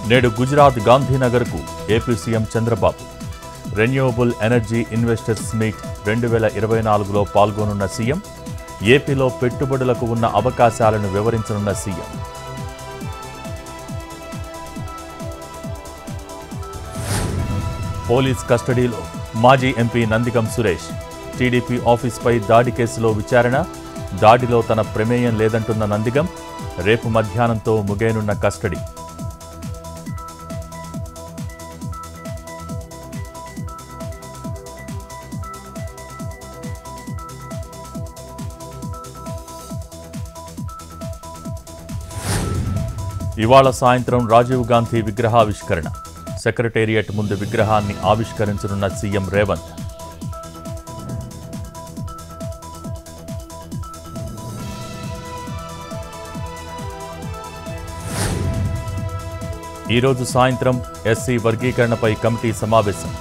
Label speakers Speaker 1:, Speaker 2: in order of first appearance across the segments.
Speaker 1: నేడు గుజరాత్ గాంధీనగర్కు AP CM Chandrababu. Renewable energy investors meet 2024లో పాల్గొనున్న సీఎం. ఏపీలో పెట్టుబడులకు ఉన్న అవకాశాలను వివరించనున్న సీఎం. పోలీస్ కస్టడీలో మాజీ ఎంపీ నందిగం సురేష్. టీడీపీ ఆఫీస్పై దాడి కేసులో విచారణ. దాడిలో తన ప్రమేయం లేదంటున్న నందిగం. రేపు మధ్యాహ్నంతో ముగియనున్న కస్టడీ. ఇవాళ సాయంత్రం రాజీవ్ గాంధీ విగ్రహావిష్కరణ. సెక్రటేరియట్ ముందు విగ్రహాన్ని ఆవిష్కరించనున్న సీఎం రేవంత్. ఈరోజు సాయంత్రం ఎస్సీ వర్గీకరణపై కమిటీ సమావేశం.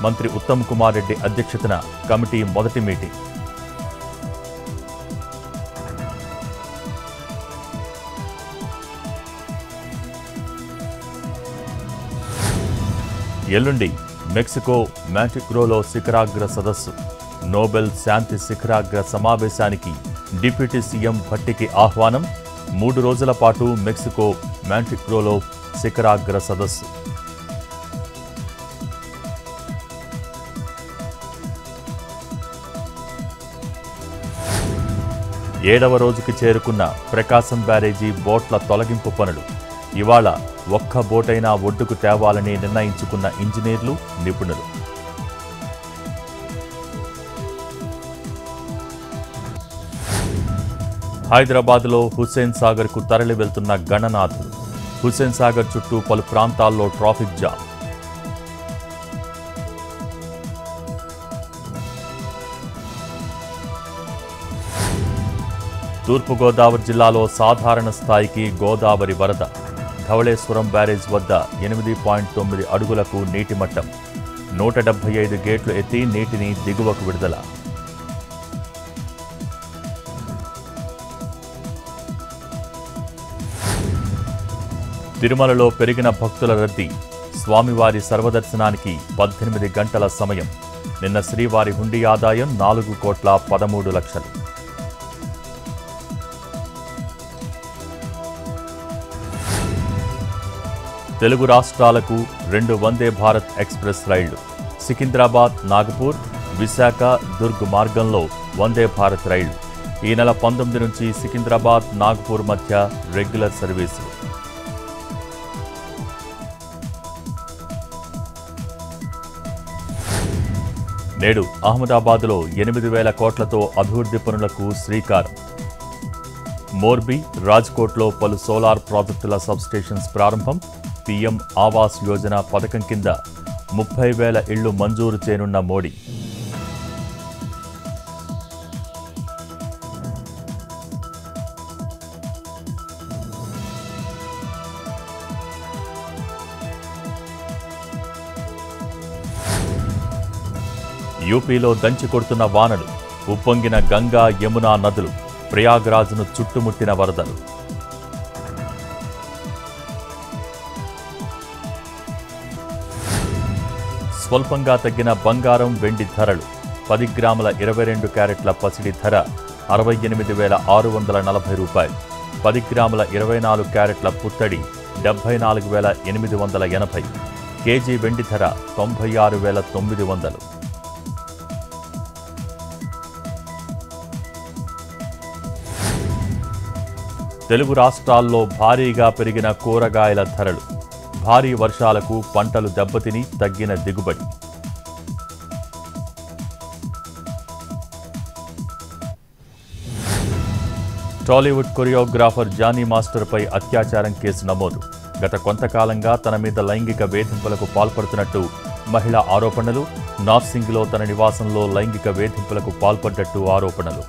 Speaker 1: మంత్రి ఉత్తమ్ కుమార్ రెడ్డి అధ్యక్షతన కమిటీ మొదటి మీటింగ్. ఎల్లుండి మెక్సికో మాంటిగ్రోలో శిఖరాగ్ర సదస్సు. నోబెల్ శాంతి శిఖరాగ్ర సమావేశానికి డిప్యూటీ సీఎం భట్టికి ఆహ్వానం. 3 రోజుల పాటు మెక్సికో మాంటిగ్రోలో శిఖరాగ్ర సదస్సు. ఏడవ రోజుకి చేరుకున్న ప్రకాశం బ్యారేజీ బోట్ల తొలగింపు పనులు. ఇవాళ ఒక్క బోటైనా ఒడ్డుకు తేవాలని నిర్ణయించుకున్న ఇంజనీర్లు, నిపుణులు. హైదరాబాద్లో హుస్సేన్ సాగర్కు తరలి వెళ్తున్న గణనాథులు. హుస్సేన్ సాగర్ చుట్టూ పలు ప్రాంతాల్లో ట్రాఫిక్ జామ్. తూర్పుగోదావరి జిల్లాలో సాధారణ స్థాయికి గోదావరి వరద. ధవళేశ్వరం బ్యారేజ్ వద్ద 8.9 అడుగులకు నీటి మట్టం. 175 గేట్లు ఎత్తి నీటిని దిగువకు విడుదల. తిరుమలలో పెరిగిన భక్తుల రద్దీ. స్వామివారి సర్వదర్శనానికి 18 గంటల సమయం. నిన్న శ్రీవారి హుండీ ఆదాయం 4,13,00,000. తెలుగు రాష్ట్రాలకు 2 వందే భారత్ ఎక్స్ప్రెస్ రైళ్లు. సికింద్రాబాద్, నాగపూర్, విశాఖ, దుర్గ్ మార్గంలో వందే భారత్ రైళ్లు. ఈ నెల 19 నుంచి సికింద్రాబాద్, నాగపూర్ మధ్య రెగ్యులర్ సర్వీసులు. నేడు అహ్మదాబాద్లో 8,000 కోట్లతో అభివృద్ధి పనులకు శ్రీకారం. మోర్బీ, రాజ్కోట్లో పలు సోలార్ ప్రాజెక్టుల సబ్స్టేషన్స్ ప్రారంభం. పీఎం ఆవాస్ యోజన పథకం కింద 30,000 ఇళ్లు మంజూరు చేయనున్న మోడీ. యూపీలో దంచి కొడుతున్న వానలు. ఉప్పొంగిన గంగా, యమునా నదులు. ప్రయాగ్రాజ్ను చుట్టుముట్టిన వరదలు. స్వల్పంగా తగ్గిన బంగారం, వెండి ధరలు. 10 గ్రాముల 22 క్యారెట్ల పసిడి ధర 68,640 రూపాయలు. 10 గ్రాముల 24 క్యారెట్ల పుత్తడి 74,880. కేజీ వెండి ధర 96,900. తెలుగు రాష్ట్రాల్లో భారీగా పెరిగిన కూరగాయల ధరలు. భారీ వర్షాలకు పంటలు దెబ్బతిని తగ్గిన దిగుబడి. టాలీవుడ్ కొరియోగ్రాఫర్ జానీ మాస్టర్పై అత్యాచారం కేసు నమోదు. గత కొంతకాలంగా తన మీద లైంగిక వేధింపులకు పాల్పడుతున్నట్టు మహిళ ఆరోపణలు. నార్సింగ్లో తన నివాసంలో లైంగిక వేధింపులకు పాల్పడ్డట్టు ఆరోపణలు.